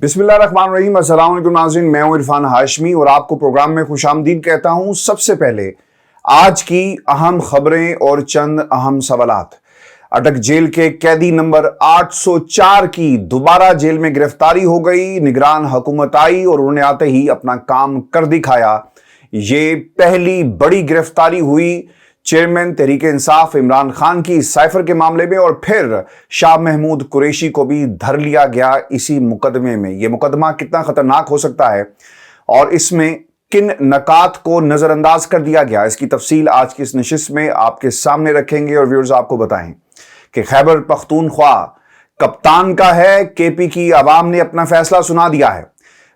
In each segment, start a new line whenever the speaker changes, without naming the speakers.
बिस्मिल्लाहिर्रहमानिर्रहीम। अस्सलाम वालेकुम नाज़रीन, मैं हूं इरफान हाशमी और आपको प्रोग्राम में खुशामदीद कहता हूं। सबसे पहले आज की अहम खबरें और चंद अहम सवालात। अटक जेल के कैदी नंबर 804 की दोबारा जेल में गिरफ्तारी हो गई। निगरान हुकूमत आई और उन्होंने आते ही अपना काम कर दिखाया। ये पहली बड़ी गिरफ्तारी हुई चेयरमैन तहरीक इंसाफ इमरान खान की साइफर के मामले में, और फिर शाह महमूद कुरैशी को भी धर लिया गया इसी मुकदमे में। यह मुकदमा कितना खतरनाक हो सकता है और इसमें किन नकात को नजरअंदाज कर दिया गया, इसकी तफसील आज की इस नशिस्त में आपके सामने रखेंगे। और व्यूअर्स, आपको बताएं कि खैबर पख्तूनख्वा कप्तान का है। केपी की आवाम ने अपना फैसला सुना दिया है।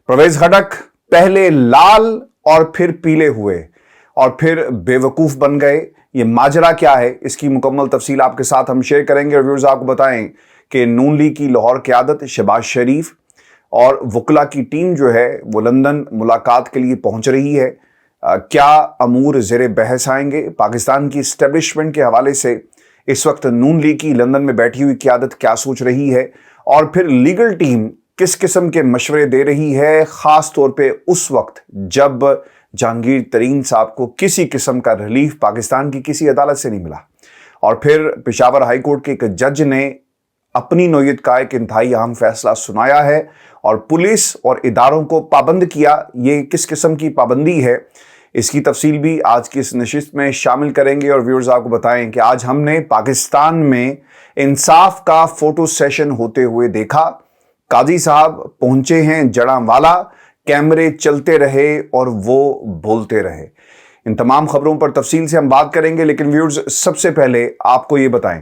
परवेज खटक पहले लाल और फिर पीले हुए और फिर बेवकूफ बन गए। ये माजरा क्या है, इसकी मुकम्मल तफसील आपके साथ हम शेयर करेंगे। और व्यूअर्स, आपको बताएं कि नून लीग की लाहौर क़यादत शहबाज शरीफ और वकला की टीम जो है वो लंदन मुलाकात के लिए पहुंच रही है। क्या अमूर ज़ेरे बहस आएंगे? पाकिस्तान की इस्टेब्लिशमेंट के हवाले से इस वक्त नून लीग की लंदन में बैठी हुई क़यादत क्या सोच रही है, और फिर लीगल टीम किस किस्म के मशवरे दे रही है, ख़ास तौर पर उस वक्त जब जहांगीर तरीन साहब को किसी किस्म का रिलीफ पाकिस्तान की किसी अदालत से नहीं मिला। और फिर पेशावर हाई कोर्ट के एक जज ने अपनी नौयत का एक इंतहाई अहम फैसला सुनाया है और पुलिस और इदारों को पाबंद किया। ये किस किस्म की पाबंदी है, इसकी तफसील भी आज की इस नशिस्त में शामिल करेंगे। और व्यूअर्स, आपको बताएं कि आज हमने पाकिस्तान में इंसाफ का फोटो सेशन होते हुए देखा। काजी साहब पहुंचे हैं जड़ांवाला, कैमरे चलते रहे और वो बोलते रहे। इन तमाम खबरों पर तफसील से हम बात करेंगे, लेकिन व्यूअर्स, सबसे पहले आपको ये बताएं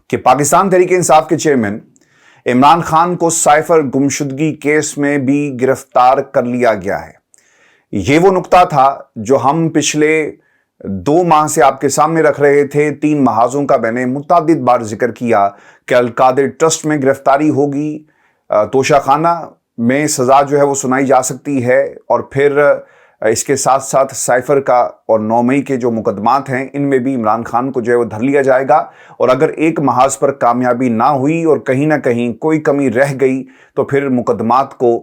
कि पाकिस्तान तहरीक इंसाफ के चेयरमैन इमरान खान को साइफर गुमशुदगी केस में भी गिरफ्तार कर लिया गया है। ये वो नुक्ता था जो हम पिछले 2 माह से आपके सामने रख रहे थे। 3 महाजों का मैंने मुतअद्दिद बार जिक्र किया कि अल-कादिर ट्रस्ट में गिरफ्तारी होगी, तोशाखाना में सज़ा जो है वो सुनाई जा सकती है, और फिर इसके साथ साथ साइफर का और 9 मई के जो मुकदमात हैं इनमें भी इमरान खान को जो है वो धर लिया जाएगा। और अगर एक महाज पर कामयाबी ना हुई और कहीं ना कहीं कोई कमी रह गई तो फिर मुकदमात को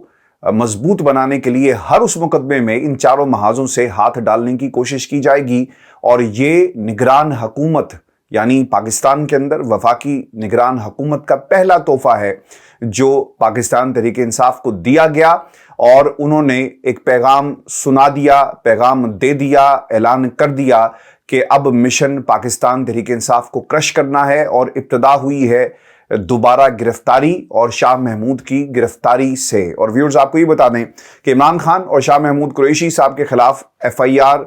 मजबूत बनाने के लिए हर उस मुकदमे में इन चारों महाजों से हाथ डालने की कोशिश की जाएगी। और ये निगरान हुकूमत यानी पाकिस्तान के अंदर वफाकी निगरान हुकूमत का पहला तोहफा है जो पाकिस्तान तहरीक इंसाफ को दिया गया। और उन्होंने एक पैगाम सुना दिया, पैगाम दे दिया, ऐलान कर दिया कि अब मिशन पाकिस्तान तहरीक इंसाफ को क्रश करना है। और इब्तिदा हुई है दोबारा गिरफ्तारी और शाह महमूद की गिरफ्तारी से। और व्यूअर्स, आपको ये बता दें कि इमरान खान और शाह महमूद कुरैशी साहब के खिलाफ FIR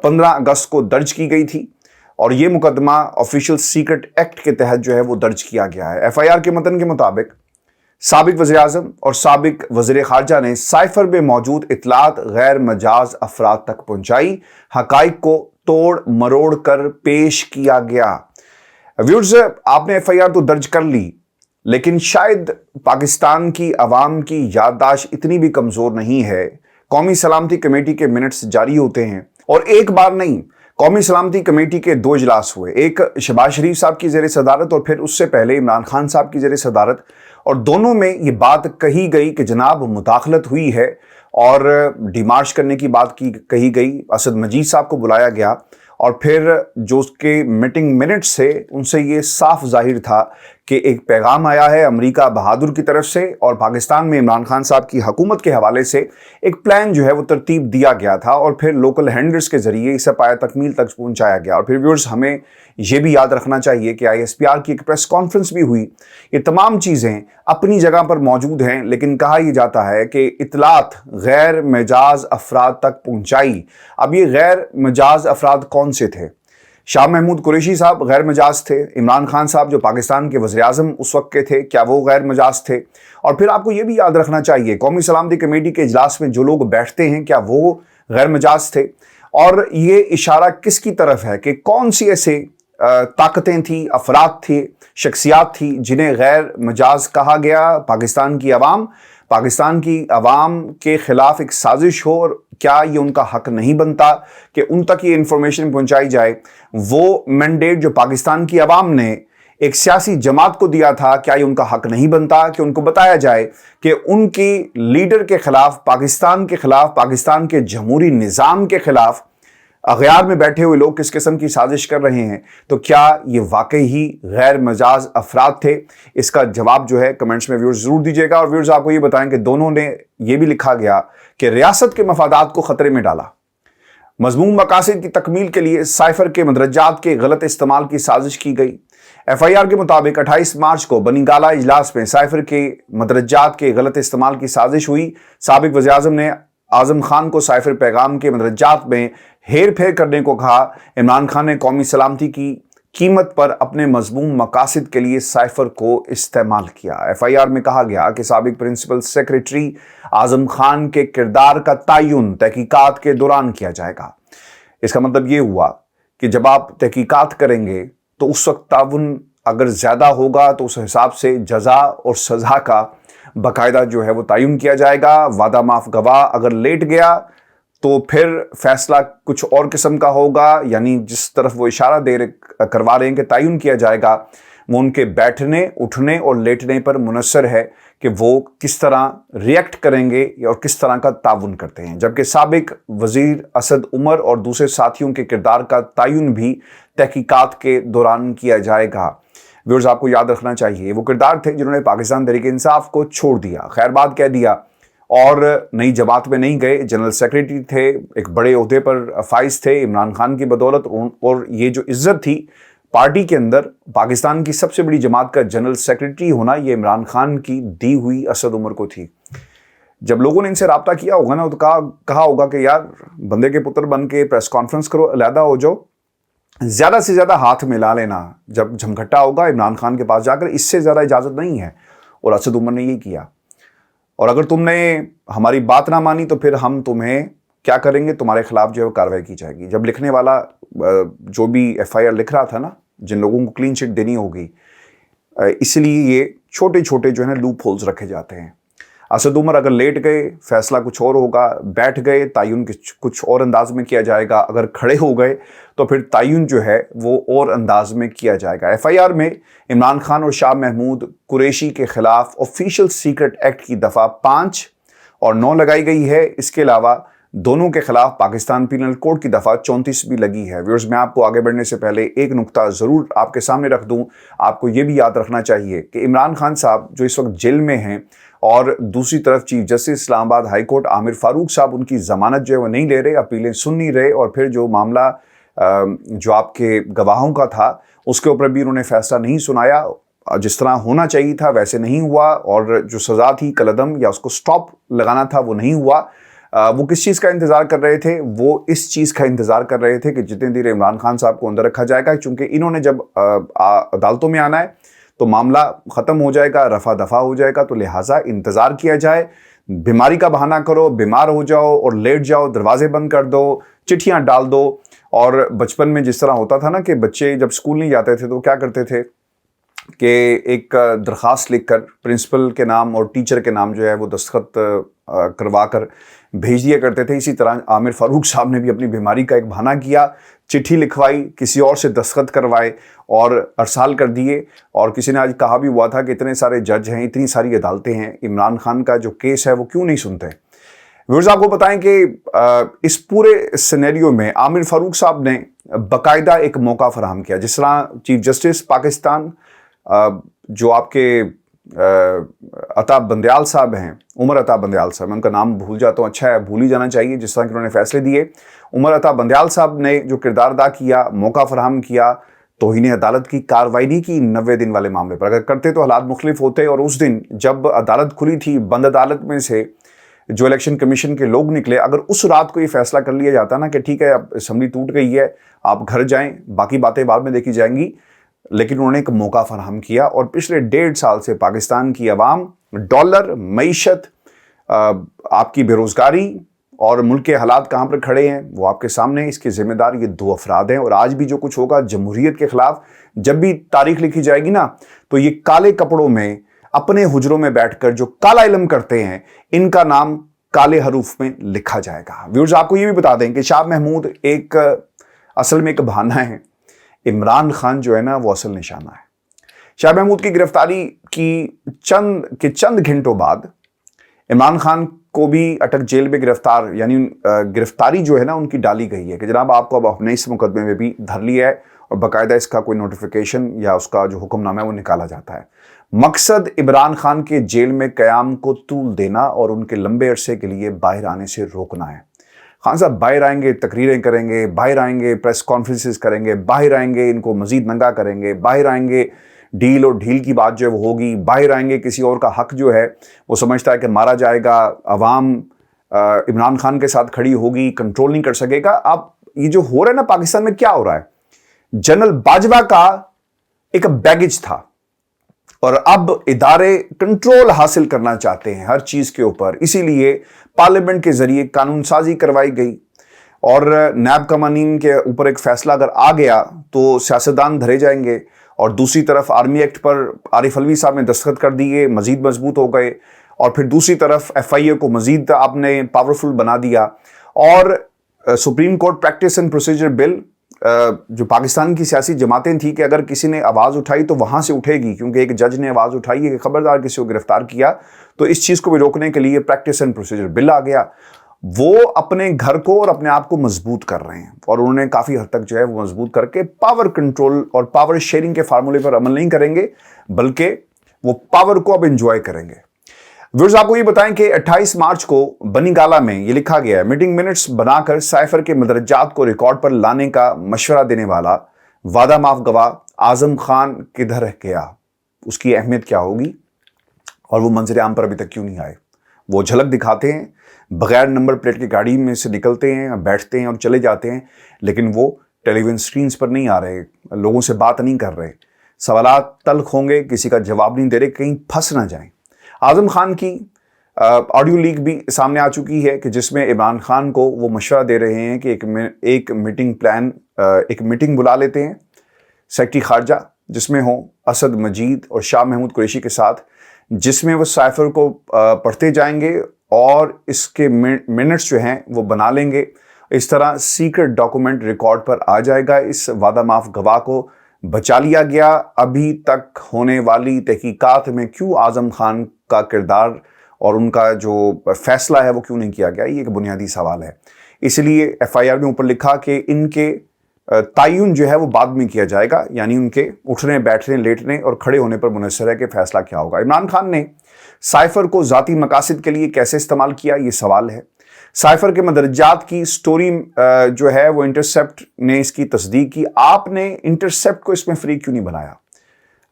15 अगस्त को दर्ज की गई थी, और ये मुकदमा ऑफिशियल सीक्रेट एक्ट के तहत जो है वो दर्ज किया गया है। FIR के मतन के मुताबिक साबिक वज़ीर आज़म और साबिक वज़ीर ख़ारजा ने साइफर में मौजूद इतलात गैर मजाज अफराद तक पहुंचाई। हक़ाइक़ को तोड़ मरोड़ कर पेश किया गया। व्यूअर्स, आपने FIR तो दर्ज कर ली, लेकिन शायद पाकिस्तान की आवाम की याददाश्त इतनी भी कमज़ोर नहीं है। कौमी सलामती कमेटी के मिनट्स जारी होते हैं, और एक बार नहीं, कौमी सलामती कमेटी के 2 इजलास हुए, एक शहबाज शरीफ साहब की ज़ेर सदारत और फिर उससे पहले इमरान खान साहब की ज़ेर सदारत। और दोनों में ये बात कही गई कि जनाब मुदाखलत हुई है और डिमार्च करने की बात कही गई। असद मजीद साहब को बुलाया गया, और फिर जो उसके मीटिंग मिनट्स थे उनसे ये साफ जाहिर था कि एक पैगाम आया है अमेरिका बहादुर की तरफ से, और पाकिस्तान में इमरान खान साहब की हुकूमत के हवाले से एक प्लान जो है वो तरतीब दिया गया था, और फिर लोकल हैंडलर्स के जरिए इसे पाया तकमील तक पहुंचाया गया। और फिर व्यूअर्स, हमें ये भी याद रखना चाहिए कि ISPR की एक प्रेस कॉन्फ्रेंस भी हुई। ये तमाम चीज़ें अपनी जगह पर मौजूद हैं, लेकिन कहा यह जाता है कि इतलात गैर मजाज अफराद तक पहुंचाई। अब ये गैर मजाज अफराद कौन से थे? शाह महमूद कुरैशी साहब गैर मजाज थे। इमरान खान साहब जो पाकिस्तान के वज़ीर आज़म उस वक्त के थे, क्या वो गैर मजाज थे? और फिर आपको ये भी याद रखना चाहिए कौमी सलामती कमेटी के इजलास में जो लोग बैठते हैं, क्या वो गैर मजाज थे? और ये इशारा किसकी तरफ है कि कौन सी ऐसे ताकतें थी, अफराद थे, शख्सियात थी जिन्हें गैर मजाज कहा गया? पाकिस्तान की आवाम के खिलाफ एक साजिश हो, और क्या ये उनका हक नहीं बनता कि उन तक ये इंफॉर्मेशन पहुंचाई जाए? वो मैंडेट जो पाकिस्तान की आवाम ने ایک سیاسی جماعت کو دیا تھا، کیا یہ ان کا حق نہیں بنتا کہ ان کو بتایا جائے کہ ان کی لیڈر کے خلاف، پاکستان کے خلاف، پاکستان کے جمہوری نظام کے خلاف اغیار میں بیٹھے ہوئے لوگ کس قسم کی سازش کر رہے ہیں؟ تو کیا یہ واقعی ہی غیر مجاز افراد تھے؟ اس کا جواب جو ہے کمنٹس میں ویورز ضرور دیجیے گا، اور ویورز آپ کو یہ بتائیں کہ دونوں نے یہ بھی لکھا گیا کہ ریاست کے مفادات کو خطرے میں ڈالا، مذموم مقاصد کی تکمیل کے لیے سائفر کے مدرجات کے غلط استعمال کی سازش کی گئی۔ ایف آئی آر کے مطابق 28 مارچ کو بنی گالہ اجلاس میں سائفر کے مدرجات کے غلط استعمال کی سازش ہوئی۔ سابق وزیر اعظم نے اعظم خان کو سائفر پیغام کے مدرجات میں ہیر پھیر کرنے کو کہا۔ عمران خان نے قومی سلامتی کی قیمت پر اپنے مذموم مقاصد کے لیے سائفر کو استعمال کیا۔ ایف آئی آر میں کہا گیا کہ سابق پرنسپل سیکریٹری اعظم خان کے کردار کا تعین تحقیقات کے دوران کیا جائے گا۔ اس کا مطلب یہ ہوا کہ جب آپ تحقیقات کریں گے تو اس وقت تعاون اگر زیادہ ہوگا تو اس حساب سے جزا اور سزا کا باقاعدہ جو ہے وہ تعین کیا جائے گا۔ وعدہ معاف گواہ اگر لیٹ گیا تو پھر فیصلہ کچھ اور قسم کا ہوگا، یعنی جس طرف وہ اشارہ کروا رہے ہیں کہ تعین کیا جائے گا، وہ ان کے بیٹھنے، اٹھنے اور لیٹنے پر منحصر ہے کہ وہ کس طرح ریئیکٹ کریں گے اور کس طرح کا تعاون کرتے ہیں۔ جبکہ سابق وزیر اسد عمر اور دوسرے ساتھیوں کے کردار کا تعین بھی تحقیقات کے دوران کیا جائے گا۔ ویورز آپ کو یاد رکھنا چاہیے وہ کردار تھے جنہوں نے پاکستان تحریک انصاف کو چھوڑ دیا، خیر بات کہہ دیا، اور نئی جماعت میں نہیں گئے۔ جنرل سیکریٹری تھے، ایک بڑے عہدے پر فائز تھے عمران خان کی بدولت، اور یہ جو عزت تھی پارٹی کے اندر، پاکستان کی سب سے بڑی جماعت کا جنرل سیکریٹری ہونا، یہ عمران خان کی دی ہوئی اسد عمر کو تھی۔ جب لوگوں نے ان سے رابطہ کیا ہوگا نا تو کہا ہوگا کہ یار بندے کے پتر بن کے پریس کانفرنس کرو، علیحدہ ہو جاؤ، زیادہ سے زیادہ ہاتھ ملا لینا جب جھمگھٹا ہوگا عمران خان کے پاس جا کر، اس سے زیادہ اجازت نہیں ہے۔ اور اسد عمر نے یہ کیا، اور اگر تم نے ہماری بات نہ مانی تو پھر ہم تمہیں کیا کریں گے، تمہارے خلاف جو ہے وہ کارروائی کی جائے گی۔ جب لکھنے والا جو بھی ایف آئی آر لکھ رہا تھا نا، جن لوگوں کو کلین چٹ دینی ہوگی، اس لیے یہ چھوٹے چھوٹے جو ہے نا لوپ ہولز رکھے جاتے ہیں۔ اسد عمر اگر لیٹ گئے فیصلہ کچھ اور ہوگا، بیٹھ گئے تعین کچھ اور انداز میں کیا جائے گا، اگر کھڑے ہو گئے تو پھر تعین جو ہے وہ اور انداز میں کیا جائے گا۔ ایف آئی آر میں عمران خان اور شاہ محمود قریشی کے خلاف آفیشیل سیکرٹ ایکٹ کی دفعہ 5 اور 9 لگائی گئی ہے۔ اس کے علاوہ دونوں کے خلاف پاکستان پینل کوڈ کی دفعہ 34 بھی لگی ہے۔ ویورز میں آپ کو آگے بڑھنے سے پہلے ایک نقطہ ضرور آپ کے سامنے رکھ دوں۔ آپ کو یہ بھی یاد رکھنا چاہیے کہ عمران خان صاحب جو اس وقت جیل میں ہیں، اور دوسری طرف چیف جسٹس اسلام آباد ہائی کورٹ عامر فاروق صاحب ان کی ضمانت جو ہے وہ نہیں لے رہے، اپیلیں سن نہیں رہے، اور پھر جو معاملہ جو آپ کے گواہوں کا تھا اس کے اوپر بھی انہوں نے فیصلہ نہیں سنایا، جس طرح ہونا چاہیے تھا ویسے نہیں ہوا، اور جو سزا تھی قلعدم یا اس کو سٹاپ لگانا تھا وہ نہیں ہوا۔ وہ کس چیز کا انتظار کر رہے تھے؟ وہ اس چیز کا انتظار کر رہے تھے کہ جتنے دیر عمران خان صاحب کو اندر رکھا جائے گا، چونکہ انہوں نے جب عدالتوں میں آنا ہے تو معاملہ ختم ہو جائے گا، رفع دفع ہو جائے گا، تو لہٰذا انتظار کیا جائے۔ بیماری کا بہانہ کرو، بیمار ہو جاؤ اور لیٹ جاؤ، دروازے بند کر دو، چٹھیاں ڈال دو۔ اور بچپن میں جس طرح ہوتا تھا نا کہ بچے جب اسکول نہیں جاتے تھے تو کیا کرتے تھے کہ ایک درخواست لکھ کر پرنسپل کے نام اور ٹیچر کے نام جو ہے وہ دستخط کروا کر بھیج دیا کرتے تھے۔ اسی طرح عامر فاروق صاحب نے بھی اپنی بیماری کا ایک بہانہ کیا، چٹھی لکھوائی، کسی اور سے دستخط کروائے اور ارسال کر دیے۔ اور کسی نے آج کہا بھی ہوا تھا کہ اتنے سارے جج ہیں، اتنی ساری عدالتیں ہیں، عمران خان کا جو کیس ہے وہ کیوں نہیں سنتے؟ ویورز آپ کو بتائیں کہ اس پورے سینیریو میں عامر فاروق صاحب نے باقاعدہ ایک موقع فراہم کیا، جس طرح چیف جسٹس پاکستان جو آپ کے عطا بندیال صاحب ہیں، عمر عطا بندیال صاحب، میں ان کا نام بھول جاتا ہوں، اچھا ہے بھول ہی جانا چاہیے جس طرح کہ انہوں نے فیصلے دیے۔ عمر عطا بندیال صاحب نے جو کردار ادا کیا، موقع فراہم کیا، توہین عدالت کی کارروائی نہیں کی 90 دن والے معاملے پر، اگر کرتے تو حالات مختلف ہوتے۔ اور اس دن جب عدالت کھلی تھی، بند عدالت میں سے جو الیکشن کمیشن کے لوگ نکلے، اگر اس رات کو یہ فیصلہ کر لیا جاتا نا کہ ٹھیک ہے اب اسمبلی ٹوٹ گئی ہے، آپ گھر جائیں، باقی باتیں بعد میں دیکھی جائیں گی، لیکن انہوں نے ایک موقع فراہم کیا۔ اور پچھلے 1.5 سال سے پاکستان کی عوام، ڈالر، معیشت، آپ کی بے روزگاری اور ملک کے حالات کہاں پر کھڑے ہیں وہ آپ کے سامنے ہیں۔ اس کے ذمہ دار یہ 2 افراد ہیں، اور آج بھی جو کچھ ہوگا جمہوریت کے خلاف جب بھی تاریخ لکھی جائے گی نا، تو یہ کالے کپڑوں میں اپنے حجروں میں بیٹھ کر جو کالا علم کرتے ہیں، ان کا نام کالے حروف میں لکھا جائے گا۔ ویورز آپ کو یہ بھی بتا دیں کہ شاہ محمود اصل میں ایک بہانہ ہے، عمران خان جو ہے نا وہ اصل نشانہ ہے۔ शाह महमूद की गिरफ्तारी की चंद घंटों बाद इमरान खान को भी अटक जेल में गिरफ्तारी जो है ना उनकी डाली गई है कि जनाब आपको अब अपने इस मुकदमे में भी धर लिया है और बाकायदा इसका कोई नोटिफिकेशन या उसका जो हुक्मनामा है वो निकाला जाता है। मकसद इमरान खान के जेल में क़याम को तूल देना और उनके लंबे अरसे के लिए बाहर आने से रोकना है। खान साहब बाहर आएंगे, तकरीरें करेंगे, बाहर आएंगे, प्रेस कॉन्फ्रेंसेस करेंगे, बाहर आएंगे, इनको मजीद नंगा करेंगे, बाहर आएंगे, डील और ढील की बात जो है वो होगी, बाहर आएंगे, किसी और का हक जो है वो समझता है कि मारा जाएगा, अवाम इमरान खान के साथ खड़ी होगी, कंट्रोल नहीं कर सकेगा। अब ये जो हो रहा है ना पाकिस्तान में, क्या हो रहा है, जनरल बाजवा का एक बैगेज था और अब इदारे कंट्रोल हासिल करना चाहते हैं हर चीज के ऊपर, इसीलिए पार्लियामेंट के जरिए कानून साजी करवाई गई और नैब कवानीन के ऊपर एक फैसला अगर आ गया तो सियासतदान धरे जाएंगे। और दूसरी तरफ आर्मी एक्ट पर आरिफ अलवी साहब ने दस्तखत कर दिए, मजीद मजबूत हो गए। और फिर दूसरी तरफ FIA को मजीद आपने पावरफुल बना दिया। और supreme court practice and procedure bill, जो पाकिस्तान की सियासी जमातें थी कि अगर किसी ने आवाज़ उठाई तो वहाँ से उठेगी, क्योंकि एक जज ने आवाज़ उठाई है कि खबरदार किसी को गिरफ्तार किया, तो इस चीज़ को भी रोकने के लिए प्रैक्टिस एंड प्रोसीजर बिल आ गया। वो अपने घर को और अपने आप को मजबूत कर रहे हैं और उन्होंने काफ़ी हद तक जो है वो मजबूत करके पावर कंट्रोल और पावर शेयरिंग के फार्मूले पर अमल नहीं करेंगे, बल्कि वो पावर को अब इंजॉय करेंगे। व्यूअर्स, आपको ये बताएं कि 28 मार्च को बनीगाला में ये लिखा गया है, मीटिंग मिनट्स बनाकर साइफर के मदरजात को रिकॉर्ड पर लाने का मशवरा देने वाला वादा माफ गवाह आजम खान किधर गया, उसकी अहमियत क्या होगी और वो मंजर आम पर अभी तक क्यों नहीं आए। वो झलक दिखाते हैं, बगैर नंबर प्लेट की गाड़ी में से निकलते हैं, बैठते हैं और चले जाते हैं, लेकिन वो टेलीविजन स्क्रीन्स पर नहीं आ रहे, लोगों से बात नहीं कर रहे, सवालात तल्ख होंगे, किसी का जवाब नहीं दे रहे, कहीं फंस ना जाएं। आजम खान की ऑडियो लीक भी सामने आ चुकी है कि जिसमें इमरान खान को वो मशवरा दे रहे हैं कि एक मीटिंग बुला लेते हैं सेक्रेटरी खारजा, जिसमें हो असद मजीद और शाह महमूद कुरैशी के साथ, जिसमें वो साइफर को पढ़ते जाएंगे और इसके मिनट्स जो हैं वो बना लेंगे। इस तरह सीक्रेट डॉक्यूमेंट रिकॉर्ड पर आ जाएगा। इस वादा माफ गवाह को बचा लिया गया। अभी तक होने वाली तहकीकात में क्यों आजम खान का किरदार और उनका जो फैसला है वो क्यों नहीं किया गया, ये एक बुनियादी सवाल है। इसलिए FIR में ऊपर लिखा कि इनके तयन जो है वो बाद में किया जाएगा, यानी उनके उठने, बैठने, लेटने और खड़े होने पर मुनहसर है कि फैसला क्या होगा। इमरान खान ने साइफर को ज़ाती मकासद के लिए कैसे इस्तेमाल किया, ये सवाल है। साइफर के मदरजात की स्टोरी जो है वो इंटरसेप्ट ने इसकी तस्दीक की। आपने इंटरसेप्ट को इसमें फरीक क्यों नहीं बनाया?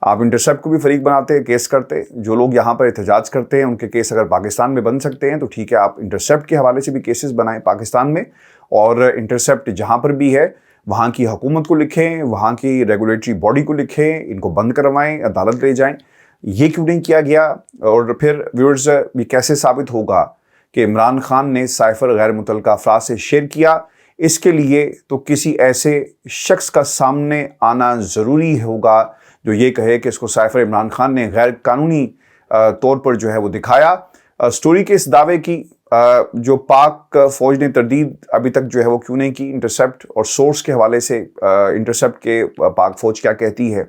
आप इंटरसेप्ट को भी फरीक बनाते, केस करते। जो लोग यहाँ पर एहतजाज करते हैं उनके केस अगर पाकिस्तान में बन सकते हैं तो ठीक है, आप इंटरसेप्ट के हवाले से भी केसेस बनाएं पाकिस्तान में, और इंटरसेप्ट जहाँ पर भी है वहाँ की हुकूमत को लिखें, वहाँ की रेगुलेटरी बॉडी को लिखें, इनको बंद करवाएं, अदालत ले जाएं। ये क्यों नहीं किया गया? और फिर व्यूअर्स, ये कैसे साबित होगा कि इमरान खान ने साइफर गैर मुतल्लका अफराद से शेयर किया? इसके लिए तो किसी ऐसे शख्स का सामने आना ज़रूरी होगा जो ये कहे कि इसको साइफर इमरान खान ने गैर कानूनी तौर पर जो है वो दिखाया। स्टोरी के इस दावे की जो पाक फौज ने तरदीद अभी तक जो है वो क्यों नहीं की? इंटरसेप्ट और सोर्स के हवाले से इंटरसेप्ट के पाक फौज क्या कहती है?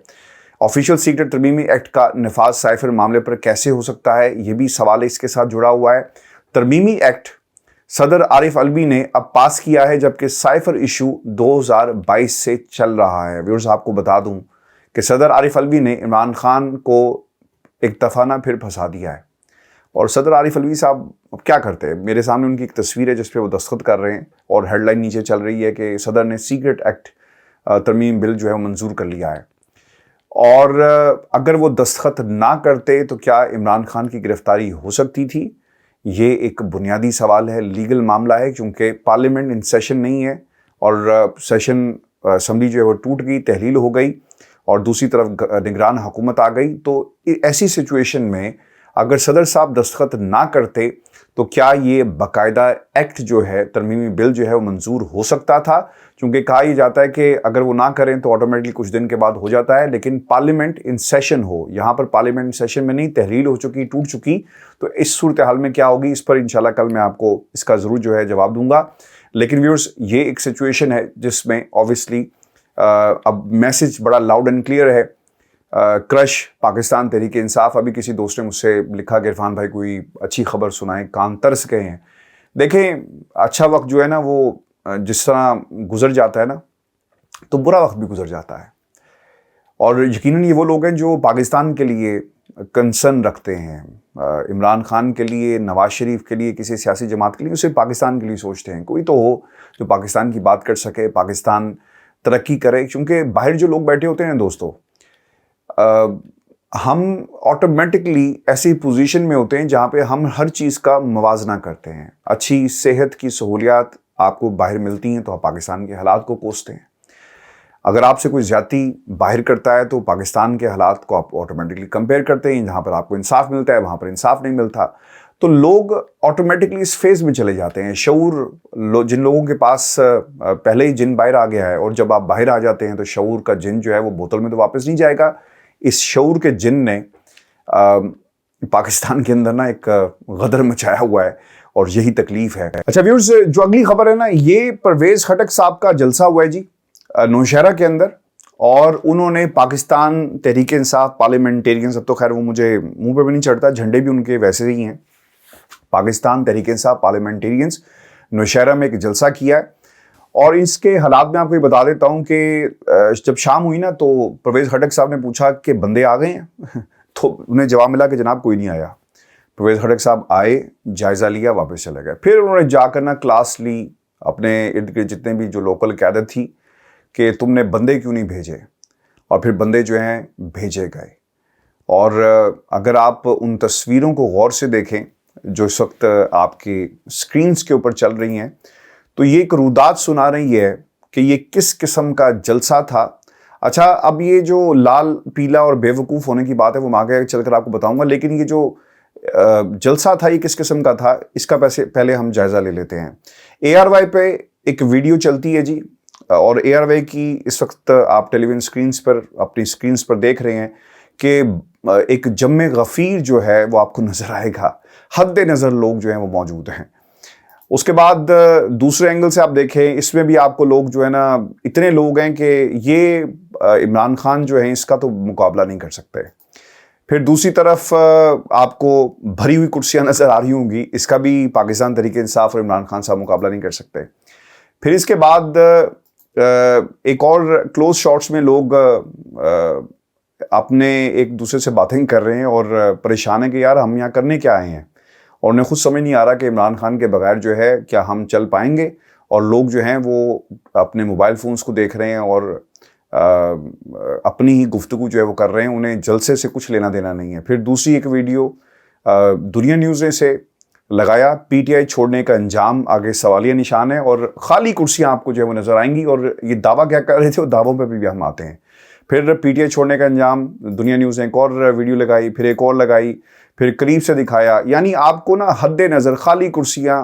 ऑफिशियल सीक्रेट तरमीमी एक्ट का नफाज साइफर मामले पर कैसे हो सकता है, ये भी सवाल इसके साथ जुड़ा हुआ है। तरमीमी एक्ट सदर आरिफ अलवी ने अब पास किया है, जबकि साइफर इशू 2022 से चल रहा है। व्यूअर्स, आपको बता दूं कि सदर आरिफ अलवी ने इमरान खान को एक दफ़ा ना फिर फंसा दिया है। और सदर आरिफ अलवी साहब अब क्या करते हैं? मेरे सामने उनकी एक तस्वीर है जिस पे वो दस्तखत कर रहे हैं और हेडलाइन नीचे चल रही है कि सदर ने सीक्रेट एक्ट तरमीम बिल जो है वो मंजूर कर लिया है। और अगर वो दस्तखत ना करते तो क्या इमरान खान की गिरफ्तारी हो सकती थी? ये एक बुनियादी सवाल है, लीगल मामला है, क्योंकि पार्लियामेंट इन सेशन नहीं है और सेशन असम्बली जो है वो टूट गई, तहलील हो गई और दूसरी तरफ निगरान हुकूमत आ गई। तो ऐसी सिचुएशन में अगर सदर साहब दस्तखत ना करते तो क्या ये बाकायदा एक्ट जो है, तरमीमी बिल जो है वो मंजूर हो सकता था? क्योंकि कहा यह जाता है कि अगर वो ना करें तो ऑटोमेटिकली कुछ दिन के बाद हो जाता है, लेकिन पार्लियामेंट इन सेशन हो, यहाँ पर पार्लियामेंट इन सेशन में नहीं, तहरील हो चुकी, टूट चुकी, तो इस सूरत हाल में क्या होगी, इस पर इंशाल्लाह कल मैं आपको इसका ज़रूर जो है जवाब दूंगा। लेकिन व्यूअर्स, ये एक सिचुएशन है जिसमें ऑब्वियसली अब मैसेज बड़ा लाउड एंड क्लियर है। क्रश पाकिस्तान तहरीक इंसाफ। अभी किसी दोस्त ने मुझसे लिखा कि इरफान भाई कोई अच्छी खबर सुनाएं, कान तरस गए हैं। देखें, अच्छा वक्त जो है ना वो जिस तरह गुजर जाता है ना, तो बुरा वक्त भी गुजर जाता है। और यकीनन ये वो लोग हैं जो पाकिस्तान के लिए कंसर्न रखते हैं, इमरान खान के लिए, नवाज शरीफ के लिए, किसी सियासी जमात के लिए, सिर्फ पाकिस्तान के लिए सोचते हैं। कोई तो हो जो पाकिस्तान की बात कर सके, पाकिस्तान तरक्की करे। क्योंकि बाहर जो लोग बैठे होते हैं दोस्तों, हम ऑटोमेटिकली ऐसी पोजीशन में होते हैं जहाँ पे हम हर चीज़ का मवाजना करते हैं। अच्छी सेहत की सहूलियात आपको बाहर मिलती हैं तो आप पाकिस्तान के हालात को कोसते हैं। अगर आपसे कोई ज़्यादती बाहर करता है तो पाकिस्तान के हालात को आप ऑटोमेटिकली कंपेयर करते हैं। जहाँ पर आपको इंसाफ मिलता है वहाँ पर इंसाफ नहीं मिलता, तो लोग ऑटोमेटिकली इस फेज में चले जाते हैं। शऊर जिन लोगों के पास पहले ही जिन बाहर आ गया है, और जब आप बाहर आ जाते हैं तो शऊर का जिन जो है वो बोतल में तो वापस नहीं जाएगा। इस शऊर के जिन ने पाकिस्तान के अंदर ना एक गदर मचाया हुआ है और यही तकलीफ है। अच्छा व्यूअर्स, जो अगली खबर है ना, ये परवेज खटक साहब का जलसा हुआ है जी नौशहरा के अंदर, और उन्होंने पाकिस्तान तहरीक इंसाफ पार्लियामेंटेरियंस, अब तो खैर वो मुझे मुंह पे भी नहीं चढ़ता, झंडे भी उनके वैसे ही हैं, पाकिस्तान तहरीक इंसाफ पार्लियामेंटेरियंस नौशहरा में एक जलसा किया है। और इसके हालात में आपको ये बता देता हूँ कि जब शाम हुई ना तो परवेज खटक साहब ने पूछा कि बंदे आ गए हैं तो उन्हें जवाब मिला कि जनाब कोई नहीं आया। परवेज खटक साहब आए, जायज़ा लिया, वापस चले गए। फिर उन्होंने जाकर ना क्लास ली अपने इर्द गिर्द जितने भी जो लोकल क़यादत थी कि तुमने बंदे क्यों नहीं भेजे, और फिर बंदे जो हैं भेजे गए। और अगर आप उन तस्वीरों को गौर से देखें जो इस वक्त आपकी स्क्रीन्स के ऊपर चल रही हैं, तो ये एक रुदात सुना रही है कि ये किस किस्म का जलसा था। अच्छा, अब ये जो लाल पीला और बेवकूफ़ होने की बात है वो मैं आगे चलकर आपको बताऊंगा, लेकिन ये जो जलसा था ये किस किस्म का था इसका पहले हम जायज़ा ले लेते हैं। ARY पे एक वीडियो चलती है जी, और ARY की इस वक्त आप टेलीविजन स्क्रीन्स पर, अपनी स्क्रीन्स पर देख रहे हैं कि एक जम्मे गफ़ीर जो है वो आपको नज़र आएगा। हद नज़र लोग जो हैं वो मौजूद हैं। उसके बाद दूसरे एंगल से आप देखें, इसमें भी आपको लोग जो है ना, इतने लोग हैं कि ये इमरान खान जो है इसका तो मुकाबला नहीं कर सकते। फिर दूसरी तरफ आपको भरी हुई कुर्सियां नज़र आ रही होंगी, इसका भी पाकिस्तान तहरीक इंसाफ और इमरान खान साहब मुकाबला नहीं कर सकते। फिर इसके बाद एक और क्लोज शॉट्स में लोग अपने एक दूसरे से बातें कर रहे हैं और परेशान है कि यार हम यहाँ करने क्या आए हैं, और उन्हें खुद समझ नहीं आ रहा कि इमरान खान के बगैर जो है क्या हम चल पाएंगे। और लोग जो हैं वो अपने मोबाइल फ़ोन्स को देख रहे हैं और अपनी ही गुफ्तगू जो है वो कर रहे हैं, उन्हें जलसे से कुछ लेना देना नहीं है। फिर दूसरी एक वीडियो दुनिया न्यूज़ ने से लगाया, PTI छोड़ने का अंजाम आगे सवालिया निशान है, और खाली कुर्सियाँ आपको जो है वो नज़र आएंगी। और ये दावा क्या कर रहे थे, वो दावों पर भी हम आते हैं। फिर PTI छोड़ने का अंजाम दुनिया न्यूज़ ने एक और वीडियो लगाई, फिर एक और लगाई, फिर करीब से दिखाया। यानी आपको ना हद नज़र खाली कुर्सियाँ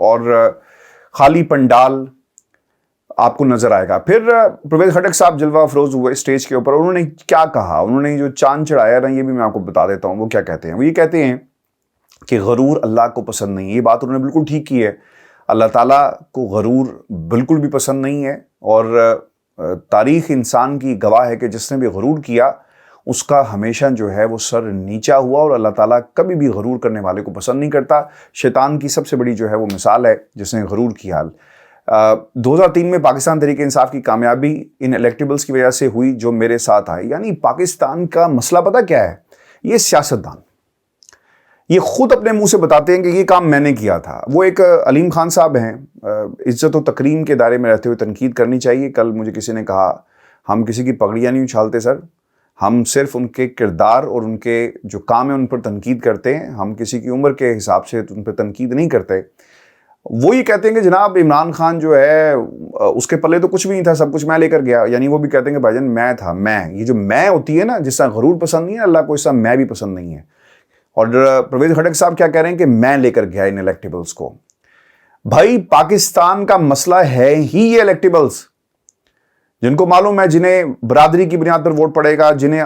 और खाली पंडाल आपको नज़र आएगा। फिर परवेज खटक साहब जलवा अफरोज़ हुए स्टेज के ऊपर। उन्होंने क्या कहा, उन्होंने जो चांद चढ़ाया ना, ये भी मैं आपको बता देता हूँ वो क्या कहते हैं। वो ये कहते हैं कि गरूर अल्लाह को पसंद नहीं है। ये बात उन्होंने बिल्कुल ठीक की है। अल्लाह ताला को गरूर बिल्कुल भी पसंद नहीं है, और तारीख़ इंसान की गवाह है कि जिसने भी गरूर किया उसका हमेशा जो है वो सर नीचा हुआ, और अल्लाह ताला कभी भी गरूर करने वाले को पसंद नहीं करता। शैतान की सबसे बड़ी जो है वो मिसाल है जिसने गरूर किया। 2003 में पाकिस्तान तहरीक इंसाफ की कामयाबी इन इलेक्टेबल्स की वजह से हुई जो मेरे साथ आई। यानी पाकिस्तान का मसला पता क्या है, ये सियासतदान ये खुद अपने मुंह से बताते हैं कि ये काम मैंने किया था। वो एक अलीम खान साहब हैं, इज्जत और तकरीम के दायरे में रहते हुए तनकीद करनी चाहिए। कल मुझे किसी ने कहा हम किसी की पगड़ियाँ नहीं उछालते सर, हम सिर्फ उनके किरदार और उनके जो काम है उन पर तनकीद करते हैं, हम किसी की उम्र के हिसाब से उन पर तनकीद नहीं करते। वो ये कहते हैं कि जनाब इमरान खान जो है उसके पल्ले तो कुछ भी नहीं था, सब कुछ मैं लेकर गया। यानी वो भी कहते हैं कि भाईजान मैं था, मैं, ये जो मैं होती है ना, जिसका गरूर पसंद नहीं है अल्लाह को, इसका मैं भी पसंद नहीं है। और परवेज खटक साहब क्या कह रहे हैं कि मैं लेकर गया इन इलेक्टेबल्स को। भाई पाकिस्तान का मसला है ही ये इलेक्टेबल्स। जिनको मालूम है, जिन्हें बरादरी की बुनियाद पर वोट पड़ेगा, जिन्हें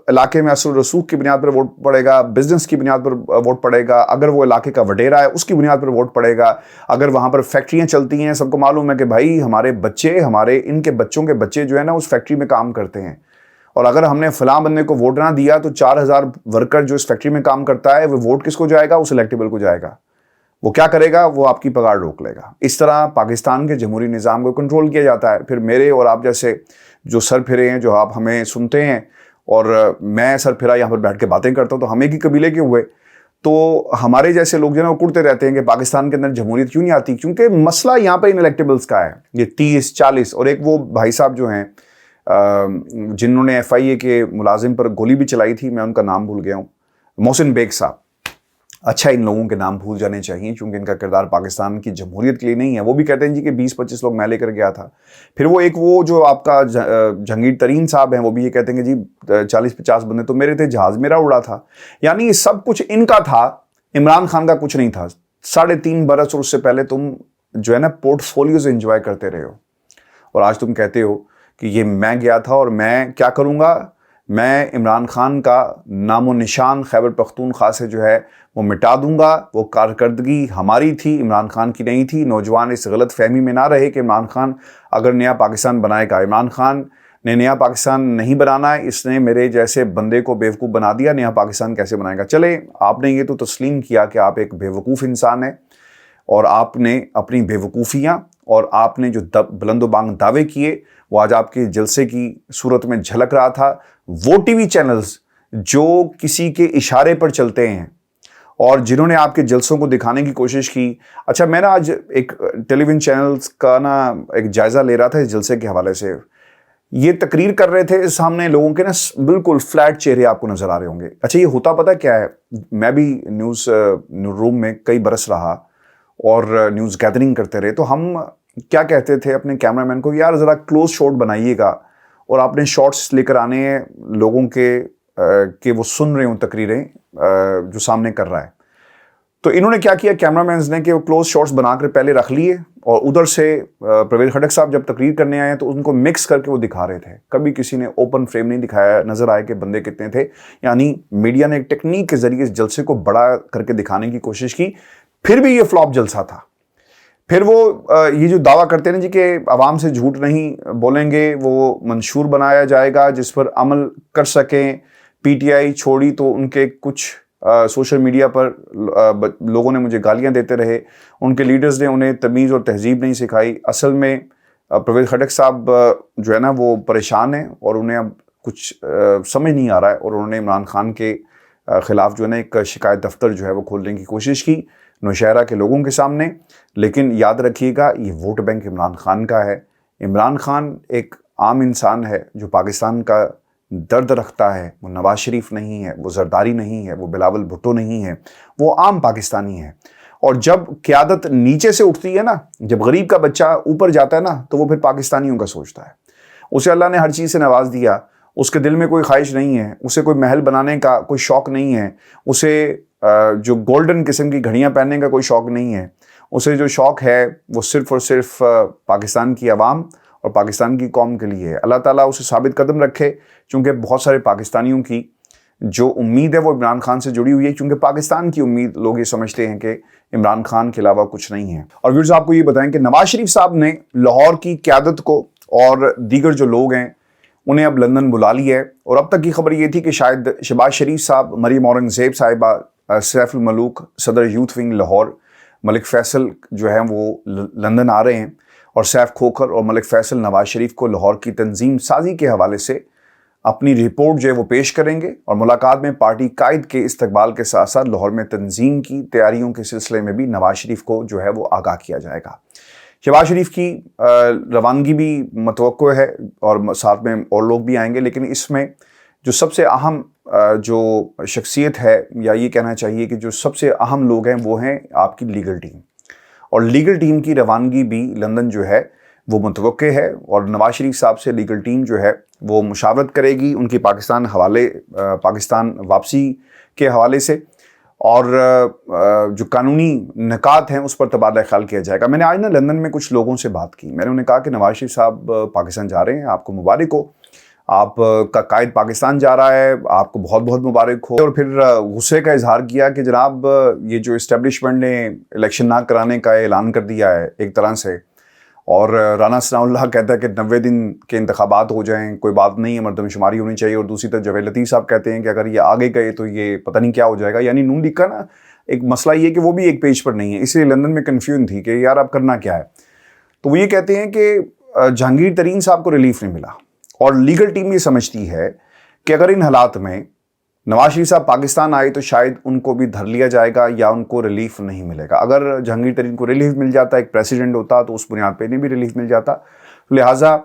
इलाके में असर रसूख की बुनियाद पर वोट पड़ेगा, बिजनेस की बुनियाद पर वोट पड़ेगा, अगर वो इलाके का वडेरा है उसकी बुनियाद पर वोट पड़ेगा, अगर वहाँ पर फैक्ट्रियाँ चलती हैं, सबको मालूम है कि भाई हमारे बच्चे, हमारे इनके बच्चों के बच्चे जो है ना उस फैक्ट्री में काम करते हैं, اور اگر ہم نے فلاں بندے کو ووٹ نہ دیا تو 4000 ورکر جو اس فیکٹری میں کام کرتا ہے وہ ووٹ کس کو جائے گا؟ اس الیکٹیبل کو جائے گا. وہ کیا کرے گا؟ وہ آپ کی پگار روک لے گا. اس طرح پاکستان کے جمہوری نظام کو کنٹرول کیا جاتا ہے. پھر میرے اور آپ جیسے جو سر پھرے ہیں، جو آپ ہمیں سنتے ہیں، اور میں سر پھرا یہاں پر بیٹھ کے باتیں کرتا ہوں، تو ہم ایک ہی قبیلے کے ہوئے، تو ہمارے جیسے لوگ جو ہے وہ کرتے رہتے ہیں کہ پاکستان کے اندر جمہوریت کیوں نہیں آتی؟ کیونکہ مسئلہ یہاں پہ ان الیکٹیبلز کا ہے. یہ 30-40 اور ایک وہ بھائی صاحب جو ہیں جنہوں نے FIA کے ملازم پر گولی بھی چلائی تھی، میں ان کا نام بھول گیا ہوں، محسن بیگ صاحب. اچھا، ان لوگوں کے نام بھول جانے چاہیے کیونکہ ان کا کردار پاکستان کی جمہوریت کے لیے نہیں ہے. وہ بھی کہتے ہیں جی کہ 20-25 لوگ میں لے کر گیا تھا. پھر وہ ایک وہ جو آپ کا جہانگیر ترین صاحب ہیں، وہ بھی یہ کہتے ہیں کہ جی 40-50 بندے تو میرے تھے، جہاز میرا اڑا تھا. یعنی یہ سب کچھ ان کا تھا، عمران خان کا کچھ نہیں تھا. 3.5 برس اور اس سے پہلے تم جو ہے نا پورٹ فولیوز انجوائے کرتے رہے ہو، اور آج تم کہتے ہو کہ یہ میں گیا تھا اور میں کیا کروں گا؟ میں عمران خان کا نام و نشان خیبر پختونخوا سے جو ہے وہ مٹا دوں گا. وہ کارکردگی ہماری تھی، عمران خان کی نہیں تھی. نوجوان اس غلط فہمی میں نہ رہے کہ عمران خان اگر نیا پاکستان بنائے گا. عمران خان نے نیا پاکستان نہیں بنانا ہے، اس نے میرے جیسے بندے کو بیوقوف بنا دیا. نیا پاکستان کیسے بنائے گا؟ چلے، آپ نے یہ تو تسلیم کیا کہ آپ ایک بیوقوف انسان ہیں، اور آپ نے اپنی بیوقوفیاں اور آپ نے جو بلند و بانگ دعوے کیے وہ آج آپ کے جلسے کی صورت میں جھلک رہا تھا. وہ ٹی وی چینلز جو کسی کے اشارے پر چلتے ہیں اور جنہوں نے آپ کے جلسوں کو دکھانے کی کوشش کی. اچھا، میں نا آج ایک ٹیلی ویژن چینلز کا نا ایک جائزہ لے رہا تھا اس جلسے کے حوالے سے. یہ تقریر کر رہے تھے، سامنے لوگوں کے نا بالکل فلیٹ چہرے آپ کو نظر آ رہے ہوں گے. اچھا، یہ ہوتا پتہ کیا ہے؟ میں بھی نیوز روم میں کئی برس رہا اور نیوز گیدرنگ کرتے رہے، تو ہم کیا کہتے تھے اپنے کیمرہ مین کو، یار ذرا کلوز شاٹ بنائیے گا، اور آپ نے شارٹس لے کر آنے ہیں لوگوں کے کہ وہ سن رہے ہوں تقریریں جو سامنے کر رہا ہے. تو انہوں نے کیا کیا کیمرہ مینز نے کہ وہ کلوز شاٹس بنا کر پہلے رکھ لیے، اور ادھر سے پرویز خٹک صاحب جب تقریر کرنے آئے تو ان کو مکس کر کے وہ دکھا رہے تھے. کبھی کسی نے اوپن فریم نہیں دکھایا. نظر آئے کہ بندے کتنے تھے. یعنی میڈیا نے ایک ٹیکنیک کے ذریعے اس جلسے کو بڑا کر کے دکھانے کی کوشش کی. پھر بھی یہ فلاپ جلسہ تھا. پھر وہ یہ جو دعویٰ کرتے ہیں جی کہ عوام سے جھوٹ نہیں بولیں گے، وہ منشور بنایا جائے گا جس پر عمل کر سکیں. PTI چھوڑی تو ان کے کچھ سوشل میڈیا پر لوگوں نے مجھے گالیاں دیتے رہے، ان کے لیڈرز نے انہیں تمیز اور تہذیب نہیں سکھائی. اصل میں پرویز خٹک صاحب جو ہے نا وہ پریشان ہیں اور انہیں اب کچھ سمجھ نہیں آ رہا ہے، اور انہوں نے عمران خان کے خلاف جو ہے نا ایک شکایت دفتر جو ہے وہ کھولنے کی کوشش کی نوشہرہ کے لوگوں کے سامنے. لیکن یاد رکھیے گا، یہ ووٹ بینک عمران خان کا ہے. عمران خان ایک عام انسان ہے جو پاکستان کا درد رکھتا ہے. وہ نواز شریف نہیں ہے، وہ زرداری نہیں ہے، وہ بلاول بھٹو نہیں ہے، وہ عام پاکستانی ہے. اور جب قیادت نیچے سے اٹھتی ہے نا، جب غریب کا بچہ اوپر جاتا ہے نا، تو وہ پھر پاکستانیوں کا سوچتا ہے. اسے اللہ نے ہر چیز سے نواز دیا، اس کے دل میں کوئی خواہش نہیں ہے، اسے کوئی محل بنانے کا کوئی شوق نہیں ہے، اسے جو گولڈن قسم کی گھڑیاں پہننے کا کوئی شوق نہیں ہے. اسے جو شوق ہے وہ صرف اور صرف پاکستان کی عوام اور پاکستان کی قوم کے لیے ہے. اللہ تعالیٰ اسے ثابت قدم رکھے، چونکہ بہت سارے پاکستانیوں کی جو امید ہے وہ عمران خان سے جڑی ہوئی ہے، کیونکہ پاکستان کی امید لوگ یہ سمجھتے ہیں کہ عمران خان کے علاوہ کچھ نہیں ہے. اور ویورز، آپ کو یہ بتائیں کہ نواز شریف صاحب نے لاہور کی قیادت کو اور دیگر جو لوگ ہیں انہیں اب لندن بلا لیا ہے. اور اب تک کی خبر یہ تھی کہ شاید شہباز شریف صاحب، مریم اورنگزیب صاحبہ، سیف الملوک صدر یوتھ ونگ لاہور، ملک فیصل جو ہیں وہ لندن آ رہے ہیں، اور سیف کھوکھر اور ملک فیصل نواز شریف کو لاہور کی تنظیم سازی کے حوالے سے اپنی رپورٹ جو ہے وہ پیش کریں گے. اور ملاقات میں پارٹی قائد کے استقبال کے ساتھ ساتھ لاہور میں تنظیم کی تیاریوں کے سلسلے میں بھی نواز شریف کو جو ہے وہ آگاہ کیا جائے گا. شہباز شریف کی روانگی بھی متوقع ہے اور ساتھ میں اور لوگ بھی آئیں گے، لیکن اس میں جو سب سے اہم جو شخصیت ہے، یا یہ کہنا چاہیے کہ جو سب سے اہم لوگ ہیں، وہ ہیں آپ کی لیگل ٹیم. اور لیگل ٹیم کی روانگی بھی لندن جو ہے وہ متوقع ہے، اور نواز شریف صاحب سے لیگل ٹیم جو ہے وہ مشاورت کرے گی ان کی پاکستان واپسی کے حوالے سے، اور جو قانونی نکات ہیں اس پر تبادلہ خیال کیا جائے گا. میں نے آج نا لندن میں کچھ لوگوں سے بات کی. میں نے انہیں کہا کہ نواز شریف صاحب پاکستان جا رہے ہیں، آپ کو مبارک ہو، آپ کا قائد پاکستان جا رہا ہے، آپ کو بہت بہت مبارک ہو. اور پھر غصے کا اظہار کیا کہ جناب یہ جو اسٹیبلشمنٹ نے الیکشن نہ کرانے کا اعلان کر دیا ہے ایک طرح سے، اور رانا ثناء اللہ کہتا ہے کہ 90 دن کے انتخابات ہو جائیں کوئی بات نہیں ہے، مردم شماری ہونی چاہیے، اور دوسری طرف جاوید لطیف صاحب کہتے ہیں کہ اگر یہ آگے گئے تو یہ پتہ نہیں کیا ہو جائے گا. یعنی نون لیگ کا نا ایک مسئلہ یہ کہ وہ بھی ایک پیج پر نہیں ہے، اس لیے لندن میں کنفیوژن تھی کہ یار اب کرنا کیا ہے. تو وہ یہ کہتے ہیں کہ جہانگیر ترین صاحب کو ریلیف نہیں ملا، اور لیگل ٹیم یہ سمجھتی ہے کہ اگر ان حالات میں نواز شریف صاحب پاکستان آئے تو شاید ان کو بھی دھر لیا جائے گا یا ان کو ریلیف نہیں ملے گا. اگر جہانگیر ترین کو ریلیف مل جاتا، ایک پریسیڈنٹ ہوتا، تو اس بنیاد پہ انہیں بھی ریلیف مل جاتا. لہٰذا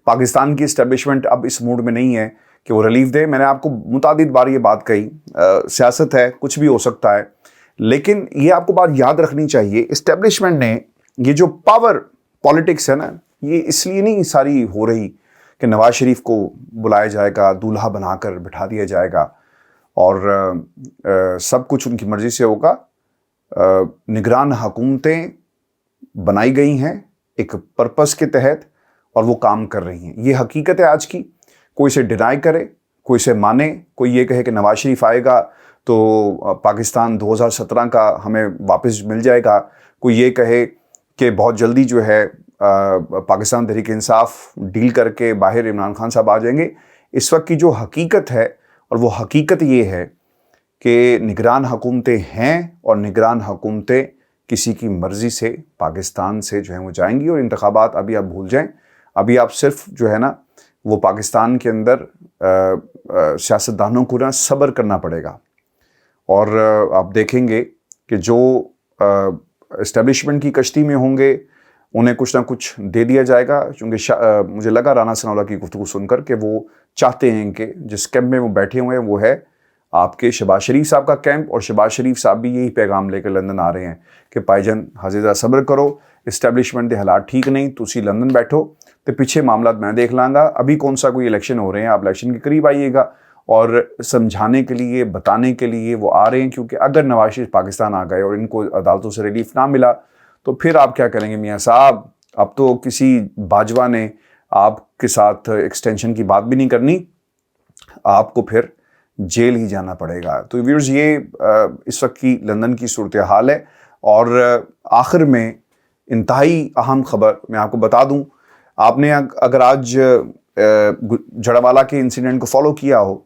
پاکستان کی اسٹیبلشمنٹ اب اس موڈ میں نہیں ہے کہ وہ ریلیف دے. میں نے آپ کو متعدد بار یہ بات کہی، سیاست ہے، کچھ بھی ہو سکتا ہے، لیکن یہ آپ کو بات یاد رکھنی چاہیے، اسٹیبلشمنٹ نے یہ جو پاور پالیٹکس ہے نا، یہ اس لیے نہیں ساری ہو رہی کہ نواز شریف کو بلایا جائے گا، دولہا بنا کر بٹھا دیا جائے گا اور سب کچھ ان کی مرضی سے ہوگا. نگران حکومتیں بنائی گئی ہیں ایک پرپس کے تحت اور وہ کام کر رہی ہیں. یہ حقیقت ہے آج کی. کوئی اسے ڈینائی کرے، کوئی اسے مانے، کوئی یہ کہے کہ نواز شریف آئے گا تو پاکستان 2017 کا ہمیں واپس مل جائے گا، کوئی یہ کہے کہ بہت جلدی جو ہے پاکستان تحریک انصاف ڈیل کر کے باہر عمران خان صاحب آ جائیں گے. اس وقت کی جو حقیقت ہے، اور وہ حقیقت یہ ہے کہ نگران حکومتیں ہیں، اور نگران حکومتیں کسی کی مرضی سے پاکستان سے جو ہیں وہ جائیں گی. اور انتخابات ابھی آپ بھول جائیں، ابھی آپ صرف جو ہے نا وہ پاکستان کے اندر سیاستدانوں کو نا صبر کرنا پڑے گا. اور آپ دیکھیں گے کہ جو اسٹیبلشمنٹ کی کشتی میں ہوں گے انہیں کچھ نہ کچھ دے دیا جائے گا. چونکہ مجھے لگا رانا ثناء اللہ کی گفتگو سن کر کہ وہ چاہتے ہیں کہ جس کیمپ میں وہ بیٹھے ہوئے ہیں وہ ہے آپ کے شہباز شریف صاحب کا کیمپ، اور شہباز شریف صاحب بھی یہی پیغام لے کر لندن آ رہے ہیں کہ بھائی جان حضرت صبر کرو، اسٹیبلشمنٹ دے حالات ٹھیک نہیں، تسی لندن بیٹھو تو پیچھے معاملات میں دیکھ لاں گا. ابھی کون سا کوئی الیکشن ہو رہے ہیں، آپ الیکشن کے قریب آئیے گا، اور سمجھانے کے لیے بتانے کے لیے وہ آ رہے ہیں. کیونکہ اگر نواز شریف پاکستان آ گئے اور ان کو عدالتوں سے ریلیف نہ ملا تو پھر آپ کیا کریں گے میاں صاحب؟ اب تو کسی باجوہ نے آپ کے ساتھ ایکسٹینشن کی بات بھی نہیں کرنی، آپ کو پھر جیل ہی جانا پڑے گا. تو ویورز یہ اس وقت کی لندن کی صورتحال ہے. اور آخر میں انتہائی اہم خبر میں آپ کو بتا دوں، آپ نے اگر آج جڑوالا کے انسیڈنٹ کو فالو کیا ہو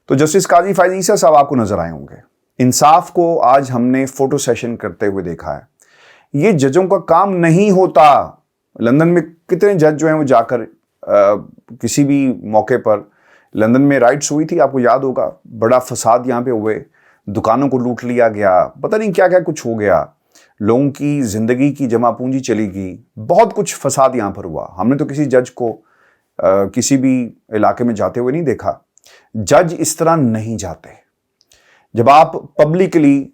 تو جسٹس قاضی فائز عیسیٰ صاحب آپ کو نظر آئے ہوں گے. انصاف کو آج ہم نے فوٹو سیشن کرتے ہوئے دیکھا ہے. یہ ججوں کا کام نہیں ہوتا. لندن میں کتنے جج جو ہیں وہ جا کر کسی بھی موقع پر، لندن میں رائٹس ہوئی تھی آپ کو یاد ہوگا، بڑا فساد یہاں پہ ہوئے، دکانوں کو لوٹ لیا گیا، پتہ نہیں کیا کیا کچھ ہو گیا، لوگوں کی زندگی کی جمع پونجی چلی گئی، بہت کچھ فساد یہاں پر ہوا. ہم نے تو کسی جج کو کسی بھی علاقے میں جاتے ہوئے نہیں دیکھا. جج اس طرح نہیں جاتے. جب آپ پبلکلی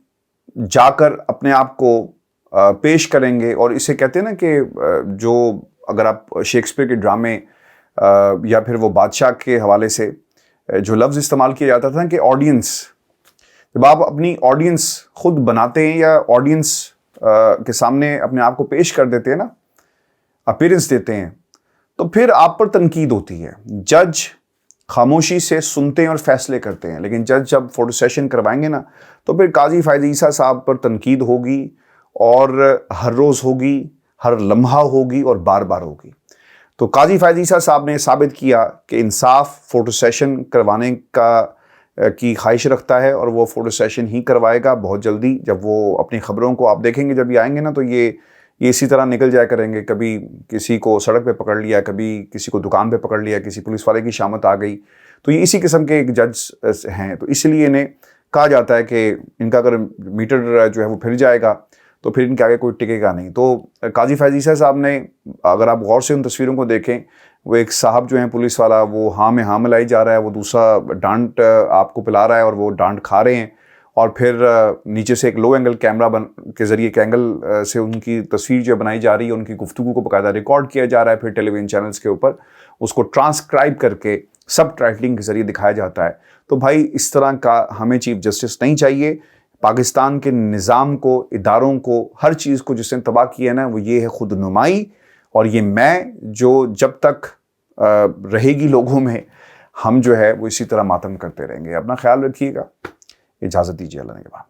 جا کر اپنے آپ کو پیش کریں گے، اور اسے کہتے ہیں نا کہ جو اگر آپ شیکسپیئر کے ڈرامے یا پھر وہ بادشاہ کے حوالے سے جو لفظ استعمال کیا جاتا تھا کہ آڈینس، جب آپ اپنی آڈینس خود بناتے ہیں یا آڈینس کے سامنے اپنے آپ کو پیش کر دیتے ہیں نا، اپیرنس دیتے ہیں، تو پھر آپ پر تنقید ہوتی ہے. جج خاموشی سے سنتے ہیں اور فیصلے کرتے ہیں، لیکن جج جب فوٹو سیشن کروائیں گے نا تو پھر قاضی فائز عیسیٰ صاحب پر تنقید ہوگی، اور ہر روز ہوگی، ہر لمحہ ہوگی، اور بار بار ہوگی. تو قاضی فائز عیسیٰ صاحب نے ثابت کیا کہ انصاف فوٹو سیشن کروانے کی خواہش رکھتا ہے، اور وہ فوٹو سیشن ہی کروائے گا بہت جلدی. جب وہ اپنی خبروں کو آپ دیکھیں گے جب یہ آئیں گے نا تو یہ اسی طرح نکل جایا کریں گے. کبھی کسی کو سڑک پہ پکڑ لیا، کبھی کسی کو دکان پہ پکڑ لیا، کسی پولیس والے کی شامت آ گئی. تو یہ اسی قسم کے ایک جج ہیں. تو اس لیے انہیں کہا جاتا ہے کہ ان کا اگر میٹر جو ہے وہ پھر جائے گا تو پھر ان کے آگے کوئی ٹکے گا نہیں. تو قاضی فائز عیسیٰ صاحب نے، اگر آپ غور سے ان تصویروں کو دیکھیں، وہ ایک صاحب جو ہیں پولیس والا، وہ ہاں میں ہاں ملائی جا رہا ہے، وہ دوسرا ڈانٹ آپ کو پلا رہا ہے اور وہ ڈانٹ کھا رہے ہیں، اور پھر نیچے سے ایک لو اینگل کیمرہ کے ذریعے ایک اینگل سے ان کی تصویر جو بنائی جا رہی ہے، ان کی گفتگو کو باقاعدہ ریکارڈ کیا جا رہا ہے، پھر ٹیلی ویژن چینلز کے اوپر اس کو ٹرانسکرائب کر کے سب ٹائٹلنگ کے ذریعے دکھایا جاتا ہے. تو بھائی اس طرح کا ہمیں چیف جسٹس نہیں چاہیے. پاکستان کے نظام کو، اداروں کو، ہر چیز کو جس نے تباہ کیا ہے نا، وہ یہ ہے خود نمائی. اور یہ میں جو جب تک رہے گی لوگوں میں، ہم جو ہے وہ اسی طرح ماتم کرتے رہیں گے. اپنا خیال رکھیے گا. اجازت دیجیے اللہ نے کے بعد.